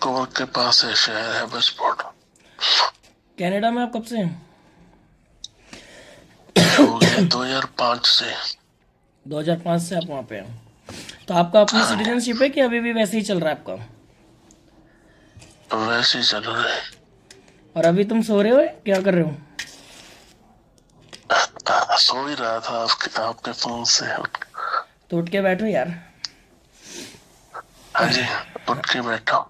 Vancouver के पास है, शहर है वेस्टपोर्ट। कनाडा में आप कब से हैं? हो गया 2005 से। 2005 से आप वहाँ पे हैं। तो आपका अपनी हाँ जी, सिटीजनशिप है कि अभी भी वैसे ही चल रहा है आपका? वैसे ही चल रहा है। और अभी तुम सो रहे हो क्या कर रहे हो? सो ही रहा था आपके आपके फोन से। तो उठ के बैठो यार। हाँ जी, उठ के बैठा हूँ।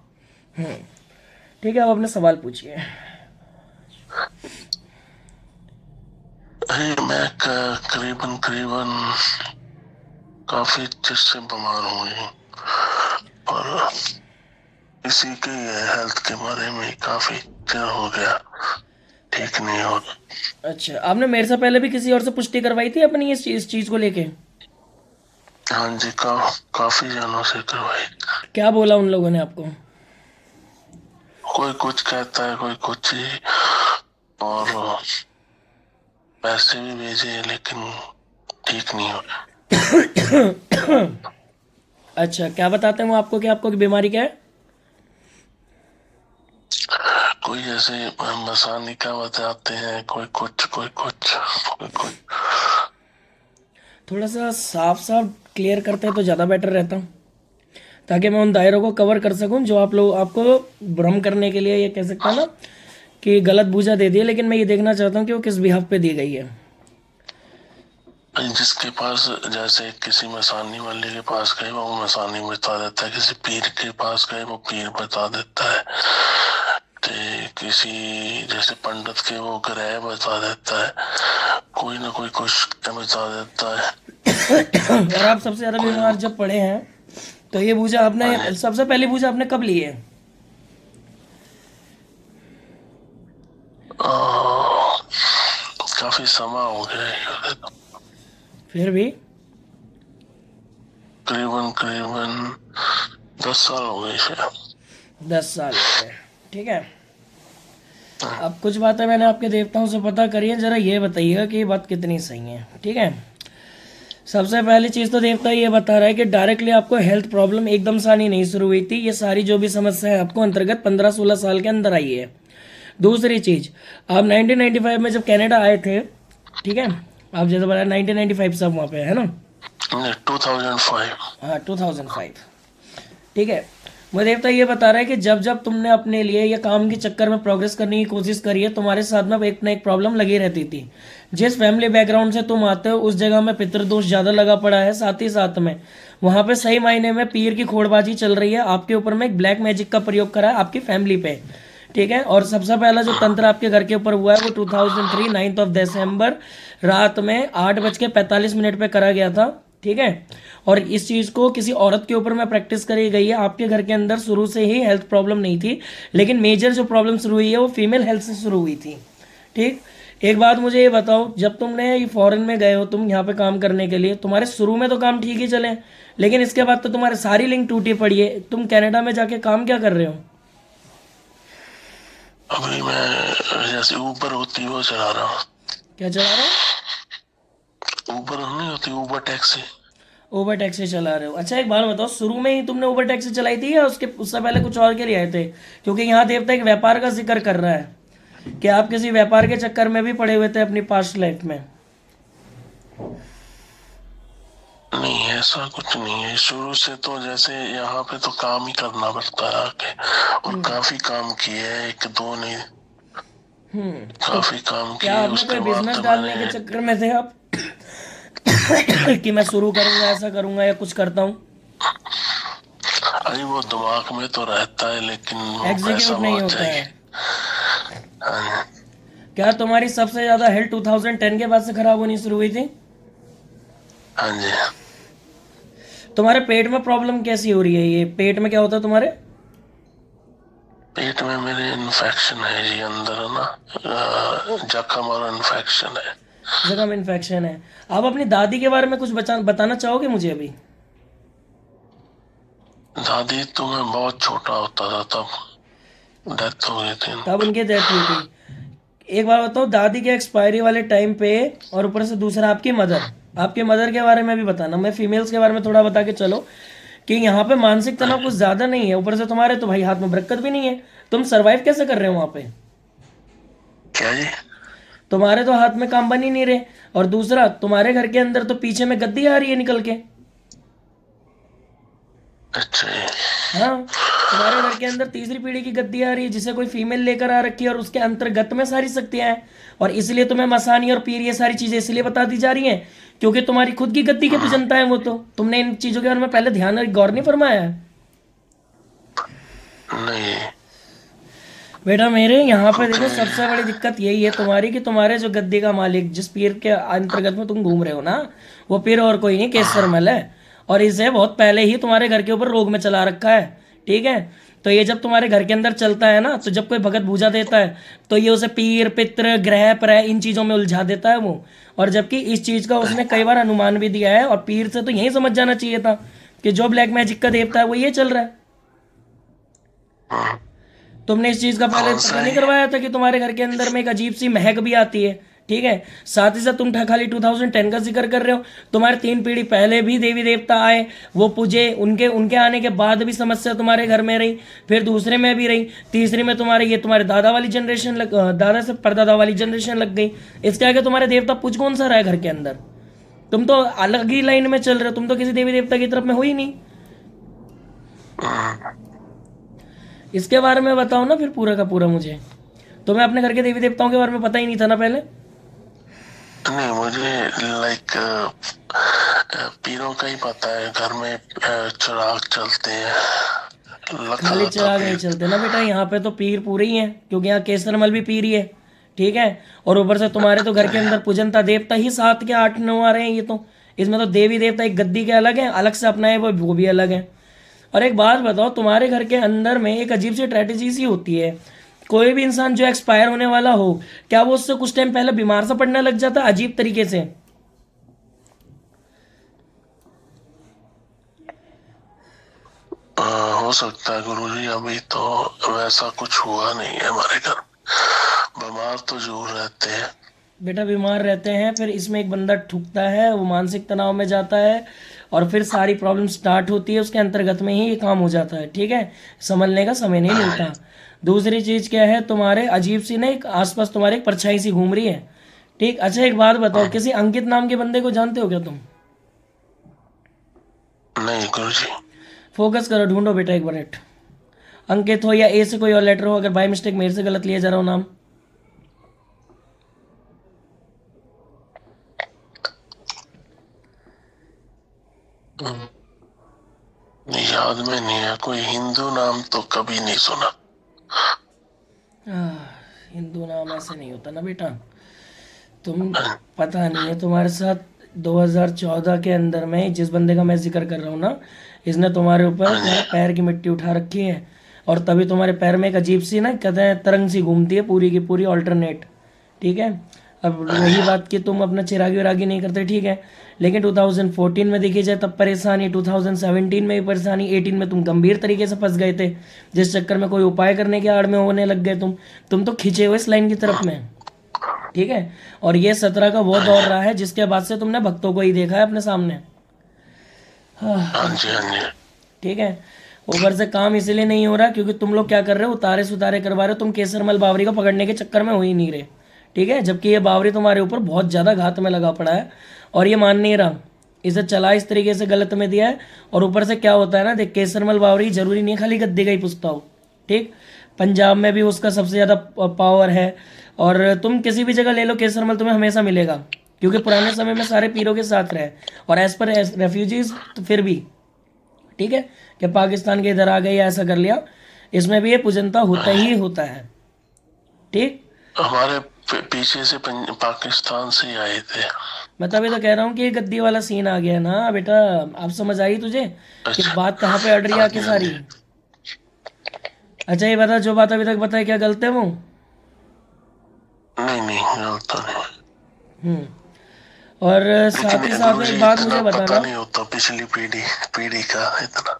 ठीक है, आप अपने सवाल पूछिए। अरे मैं करीबन करीबन काफी चिर से बीमार हूँ ये, और इसी के हेल्थ के बारे में काफी चिर हो गया, ठीक नहीं हो रहा। अच्छा, आपने मेरे से पहले भी किसी और से पुष्टि करवाई थी अपनी इस चीज़ को लेके? हाँ जी, काफी जनों से करवाई। क्या बोला उन लोगों ने आपको? कोई कुछ कहता है, कोई कुछ ही, और पैसे भी भेजे लेकिन ठीक नहीं हो रहा। अच्छा, क्या बताते हैं वो आपको कि आपको की बीमारी क्या है? कोई ऐसे मसानी का बताते हैं, कोई कुछ कोई कुछ कोई कुछ। थोड़ा सा साफ साफ क्लियर करते हैं तो ज़्यादा बेटर रहता, ताकि मैं उन दायरों को कवर कर सकूं जो आप लोग आपको भ्रम करने के लिए, ये कह सकता है ना कि गलत बूझा दे दिया, लेकिन मैं ये देखना चाहता हूँ कि वो किस बिहाफ पे दी गई है। जिसके पास, जैसे किसी मसानी वाले के पास गए वो मसानी बता देता है, किसी पीर के पास गए वो पीर बता देता है, तो किसी जैसे पंडित के वो ग्रह बता देता है, कोई ना कोई कुछ बता देता है। और आप सबसे ज़्यादा कोई बीमार जब पड़े हैं, तो ये बूझा आपने, हाँ, सबसे पहली बूझा आपने कब ली है? काफी समय हो गया है, फिर भी करीबन करीबन 10 साल हो गए शायद। 10 साल हो गए। ठीक है, अब कुछ बातें मैंने आपके देवताओं से पता करी है, ज़रा ये बताइएगा कि ये बात कितनी सही है। ठीक है, सबसे पहली चीज़ तो देवता ये बता रहा है कि डायरेक्टली आपको हेल्थ प्रॉब्लम एकदम से आनी नहीं शुरू हुई थी, ये सारी जो भी समस्या है आपको अंतर्गत 15-16 साल के अंदर आई है। दूसरी चीज़, आप 1995 में जब कनाडा आए थे, ठीक है, आप जैसे बताया 1995 से आप वहाँ पे है ना? 2005। हाँ, 2005। ठीक है, मुझे देवता ये बता रहा है कि जब जब तुमने अपने लिए या काम के चक्कर में प्रोग्रेस करने की कोशिश करी है, तुम्हारे साथ में एक ना एक प्रॉब्लम लगी रहती थी। जिस फैमिली बैकग्राउंड से तुम आते हो उस जगह में पितृदोष ज़्यादा लगा पड़ा है, साथ ही साथ में वहाँ पे सही मायने में पीर की खोड़बाजी चल रही है, आपके ऊपर में एक ब्लैक मैजिक का प्रयोग करा है आपकी फैमिली पे। ठीक है, और सबसे पहला जो तंत्र आपके घर के ऊपर हुआ है वो 2003 9 दिसंबर रात में 8:45 पे करा गया था। ठीक है, और इस चीज़ को किसी औरत के ऊपर में प्रैक्टिस करी गई है। आपके घर के अंदर शुरू से ही हेल्थ प्रॉब्लम नहीं थी, लेकिन मेजर जो प्रॉब्लम शुरू हुई है वो फीमेल हेल्थ से शुरू हुई थी। ठीक, एक बात मुझे ये बताओ, जब तुमने ये फॉरेन में गए हो तुम यहाँ पे काम करने के लिए, तुम्हारे शुरू में तो काम ठीक ही चले, लेकिन इसके बाद तो तुम्हारे सारी लिंक टूटी पड़ी है। तुम कनाडा में जाके काम क्या कर रहे हो? अभी मैं जैसे ऊबर होती है वो चला रहा हूँ। क्या चला रहे हो? ऊबर नहीं होती, ऊबर टैक्सी। ओवर टैक्सी चला रहे हो। अच्छा, एक बात बताओ, शुरू में ही तुमने ओवर टैक्सी चलाई थी या उससे पहले कुछ और के लिए आए थे? क्योंकि यहाँ देवता एक व्यापार का जिक्र कर रहा है कि आप किसी व्यापार के चक्कर में भी पड़े हुए थे अपनी पास्ट लाइफ में। नहीं, ऐसा कुछ नहीं है, शुरू से तो जैसे यहाँ पे तो काम ही करना पड़ता है आके, और काफी काम किए हैं, एक दो नहीं, तो काफी काम क्या किए आपने कोई उसके बाद बिजनेस तो डालने के मैंने। चक्कर में थे आप कि मैं शुरू करूंगा, ऐसा करूंगा या कुछ करता हूँ? अरे वो दिमाग में तो रहता है लेकिन वो पैसा एग्जीक्यूट नहीं बहुत होता है। चाहिए। हाँ क्या तुम्हारी सबसे ज्यादा हेल्थ 2010 के बाद से खराब होनी शुरू हुई थी? हाँ जी। तुम्हारे पेट में प्रॉब्लम कैसी हो रही है? ये पेट में क्या होता है तुम्हारे? पेट में मेरे इन्फेक्शन है जी, अंदर है ना, जख्म और इन्फेक्शन है। जख्म इन्फेक्शन है। आप अपनी दादी के बारे में कुछ बताना चाहोगे मुझे अभी? दादी तो मैं बहुत छोटा होता था तब डेथ हो गई थी तब उनकी। उनकी डेथ हुई थी। एक बार बताओ, दादी के एक्सपायरी वाले टाइम पे, और ऊपर से दूसरा आपकी मदर, आपके मदर के बारे में भी बताना। मैं फीमेल्स के बारे में थोड़ा बता के चलो कि यहाँ पे मानसिक तनाव कुछ ज्यादा नहीं है, ऊपर से तुम्हारे तो भाई हाथ में बरकत भी नहीं है, तुम सरवाइव कैसे कर रहे हो वहां पे? क्या जी? तुम्हारे तो हाथ में काम बन ही नहीं रहे, और दूसरा तुम्हारे घर के अंदर तो पीछे में गद्दी आ रही है निकल के। अच्छा जी। हाँ, तुम्हारे घर के अंदर तीसरी पीढ़ी की गद्दी आ रही है, जिसे कोई फीमेल लेकर आ रखी है, और उसके अंतर्गत में सारी शक्तियां हैं। और इसलिए तुम्हें मसानी और पीर ये सारी चीजें इसलिए बता दी जा रही हैं क्योंकि तुम्हारी खुद की गद्दी के तो जनता है वो, तो तुमने इन चीजों के बारे में पहले ध्यान और गौर नहीं फरमाया है। नहीं। बेटा मेरे यहाँ पे देखो, ओके। सबसे बड़ी दिक्कत यही है तुम्हारी कि तुम्हारे जो गद्दी का मालिक जिस पीर के अंतर्गत में तुम घूम रहे हो ना, वो पीर और कोई नहीं, केसरमल है। और इसे बहुत पहले ही तुम्हारे घर के ऊपर रोग में चला रखा है, ठीक है। तो ये जब तुम्हारे घर के अंदर चलता है ना, तो जब कोई भगत पूजा देता है तो ये उसे पीर पित्र ग्रह प्रह इन चीजों में उलझा देता है वो। और जबकि इस चीज का उसने कई बार अनुमान भी दिया है, और पीर से तो यही समझ जाना चाहिए था कि जो ब्लैक मैजिक का देवता है वो ये चल रहा है। हम्म, तुमने इस चीज का पहले कौन सा पता नहीं है? करवाया था कि तुम्हारे घर के अंदर में एक अजीब सी महक भी आती है, ठीक है। साथ ही साथ तुम खाली 2010 का जिक्र कर रहे हो, तुम्हारे 3 पीढ़ी पहले भी देवी देवता आए, वो पूजे, उनके उनके आने के बाद भी समस्या तुम्हारे घर में रही, फिर दूसरे में भी रही, तीसरे में तुम्हारे दादा वाली जनरेशन दादा से परदादा वाली जनरेशन लग गई। इसके आगे तुम्हारे देवता पूज कौन सा रहा है घर के अंदर? तुम तो अलग ही लाइन में चल रहे हो, तुम तो किसी देवी देवता की तरफ में हो ही नहीं। हम्म, इसके बारे में बताओ ना फिर पूरा का पूरा मुझे। तुम्हें अपने घर के देवी देवताओं के बारे में पता ही नहीं था ना पहले? नहीं, मुझे लाइक पीरों का ही पता है। घर में चिराग चलते हैं, लखा खाली था चिराग नहीं पीर। चलते ना बेटा, यहाँ पे तो पीर पूरे ही हैं, क्योंकि यहाँ केसरमल भी पीर ही है, ठीक है। और ऊपर से तुम्हारे तो घर के अंदर पूजनता देवता ही 7 के 8 9 आ रहे हैं। ये तो इसमें तो देवी देवता एक गद्दी के अलग हैं, अलग से अपना है वो भी अलग है। और एक बात बताओ, तुम्हारे घर के अंदर में एक अजीब सी स्ट्रेटेजी सी होती है, कोई भी इंसान जो एक्सपायर होने वाला हो, क्या वो उससे कुछ टाइम पहले बीमार सा पड़ने लग जाता है अजीब तरीके से? हो सकता है गुरुजी, अभी तो वैसा कुछ हुआ नहीं है हमारे घर। बीमार तो जरूर रहते हैं। बेटा बीमार रहते हैं, फिर इसमें एक बंदा ठुकता है, वो मानसिक तनाव में जाता है, और फिर सारी प्रॉब्लम स्टार्ट होती है, उसके अंतर्गत में ही ये काम हो जाता है, ठीक है। संभलने का समय नहीं मिलता। दूसरी चीज़ क्या है, तुम्हारे अजीब सी ना एक आसपास तुम्हारे एक परछाई सी घूम रही है, ठीक। अच्छा एक बात बताओ, किसी अंकित नाम के बंदे को जानते हो क्या तुम? नहीं गुरुजी। फोकस करो, ढूंढो बेटा एक मिनट। अंकित हो या ए से कोई और लेटर हो, अगर बाय मिस्टेक मेरे से गलत लिया जा रहा हो नाम। याद में नहीं है, कोई हिंदू नाम तो कभी नहीं सुना। हिंदू नाम ऐसे नहीं होता ना बेटा। तुम, पता नहीं है तुम्हारे साथ 2014 के अंदर में जिस बंदे का मैं जिक्र कर रहा हूँ ना, इसने तुम्हारे ऊपर तुम्हारे पैर की मिट्टी उठा रखी है, और तभी तुम्हारे पैर में एक अजीब सी ना कहते हैं तरंग सी घूमती है पूरी की पूरी ऑल्टरनेट, ठीक है। अब वही बात कि तुम अपना चिरागी विरागी नहीं करते, ठीक है, लेकिन 2014 में देखी जाए तब परेशानी, 2017 में भी परेशानी, 18 में तुम गंभीर तरीके से फंस गए थे, जिस चक्कर में कोई उपाय करने की आड़ में होने लग गए तुम तो खींचे हुए इस लाइन की तरफ में, ठीक है। और ये 17 का वो दौर रहा है जिसके बाद से तुमने भक्तों को ही देखा है अपने सामने। हाँ जी, हाँ जी। ठीक है। ऊपर से काम इसलिए नहीं हो रहा क्योंकि तुम लोग क्या कर रहे हो, उतारे सुतारे करवा रहे हो, तुम केसरमल बावरी को पकड़ने के चक्कर में हो ही नहीं रहे, ठीक है। जबकि ये बावरी तुम्हारे ऊपर बहुत ज़्यादा घात में लगा पड़ा है, और ये मान नहीं रहा, इसे चला इस तरीके से गलत में दिया है। और ऊपर से क्या होता है ना, देख केसरमल बावरी जरूरी नहीं है खाली गद्दे का ही पूछता हो, ठीक। पंजाब में भी उसका सबसे ज़्यादा पावर है, और तुम किसी भी जगह ले लो केसरमल तुम्हें हमेशा मिलेगा, क्योंकि पुराने समय में सारे पीरों के साथ रहे। और एज पर रेफ्यूजीज तो फिर भी ठीक है कि पाकिस्तान के इधर आ गए या ऐसा कर लिया, इसमें भी ये पूजनता होता ही होता है, ठीक। हमारे पीछे से पाकिस्तान से ही आए थे। मैं तभी तो कह रहा हूँ कि ये गद्दी वाला सीन आ गया ना बेटा। अब समझ आई तुझे कि अच्छा। बात कहाँ पे अड़ रही है हाँ आके जी, हाँ सारी? जी। अच्छा ये बता, जो बात अभी तक बताई क्या गलत है वो? नहीं नहीं, गलत तो नहीं। हम्म। और साथ ही लेकिन साथ में गुरुजी एक बात इतना मुझे पता बताना। नहीं होता पिछली पीढ़ी पीढ़ी का इतना।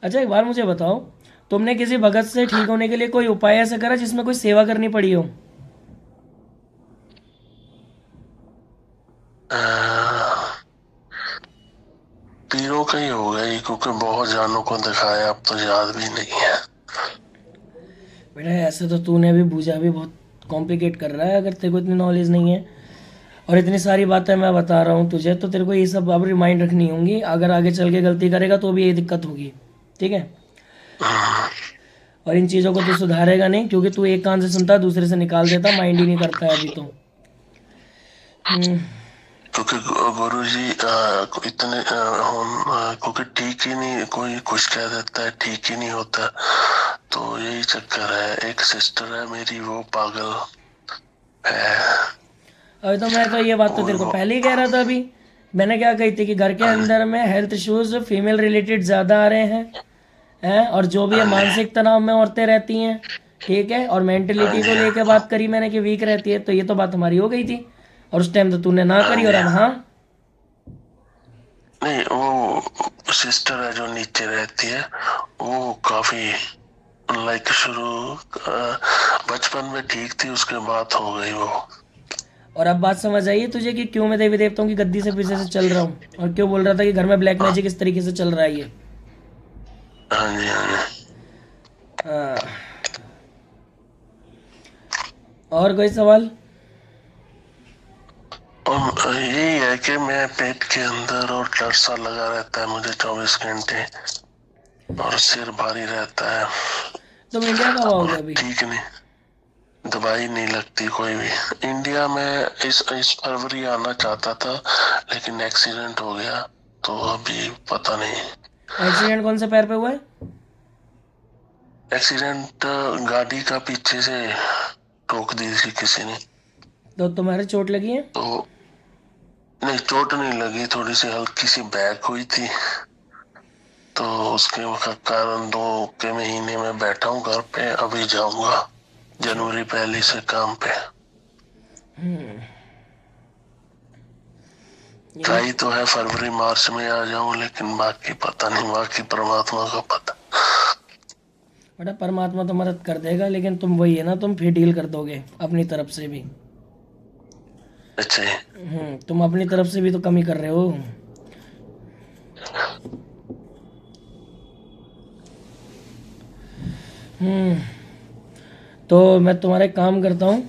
अच्छा एक बार मुझे बताओ, तुमने किसी भगत से ठीक होने के लिए कोई उपाय ऐसा करा जिसमें कोई सेवा करनी पड़ी हो? अ, पीरों का ही होगा ये, क्योंकि बहुत जानों को दिखाया, अब तो याद भी नहीं है। बेटा ऐसे तो तूने अभी पूजा भी बहुत कॉम्प्लिकेट कर रहा है, अगर तेरे को इतनी नॉलेज नहीं है और इतनी सारी बातें मैं बता रहा हूँ तुझे, तो तेरे को ये सब अब रिमाइंड रखनी होंगी। अगर आगे चल के गलती करेगा तो भी ये दिक्कत होगी, ठीक है। हम्म, और इन चीज़ों को तू सुधारेगा नहीं, क्योंकि तू एक कान से सुनता दूसरे से निकाल देता, माइंड ही नहीं करता है अभी तो। हम्म, क्योंकि गुरु जी इतने क्योंकि ठीक ही नहीं, कोई कुछ कह देता है ठीक ही नहीं होता, तो यही चक्कर है। एक सिस्टर है मेरी, वो पागल है। अभी तो मैं तो ये बात तो कोई तेरे को वो पहले ही कह रहा था। अभी मैंने क्या कही थी कि घर के हाँ अंदर में हेल्थ इश्यूज फीमेल रिलेटेड ज़्यादा आ रहे हैं, और जो भी है हाँ मानसिक तनाव में औरतें रहती हैं, ठीक है। और हाँ मेंटलिटी को जी लेके बात करी मैंने कि वीक रहती है, तो ये तो बात हमारी हो गई थी, और उस टाइम तो तूने ना हाँ करी, और जी। अब हाँ। नहीं, वो सिस्टर है जो नीचे रहती है, वो काफी लाइक शुरू बचपन में ठीक थी, उसके बाद हो गई वो। और अब बात समझ आई है तुझे कि क्यों मैं देवी देवताओं की गद्दी से पीछे से चल रहा हूँ, और क्यों बोल रहा था कि घर में ब्लैक हाँ मैजिक इस तरीके से चल रहा है ये। हाँ जी हाँ जी। हाँ। और कोई सवाल? और यही है कि मैं पेट के अंदर और डर सा लगा रहता है मुझे 24 घंटे, और सिर भारी रहता है। तुम इंडिया कब आओगे और अभी? ठीक नहीं, दवाई नहीं लगती कोई भी। इंडिया में इस फरवरी आना चाहता था, लेकिन एक्सीडेंट हो गया, तो अभी पता नहीं। एक्सीडेंट कौन से पैर पे हुआ है? एक्सीडेंट गाड़ी का पीछे से ठोक दी थी किसी ने। तो तुम्हारे चोट लगी है? तो नहीं, चोट नहीं लगी, थोड़ी सी हल्की सी बैक हुई थी, तो उसके कारण 2 के महीने में बैठा हूँ घर पे। अभी जाऊंगा अच्छा। जनवरी 1 से काम पे। ये ट्राई तो है फरवरी मार्च में आ जाऊं, लेकिन बाकी पता नहीं, बाकी परमात्मा का पता। बेटा परमात्मा तो मदद कर देगा, लेकिन तुम वही है ना, तुम फिर डील कर दोगे अपनी तरफ से भी। अच्छा जी। तुम अपनी तरफ से भी तो कमी कर रहे हो। हम्म तो मैं तुम्हारा एक काम करता हूँ,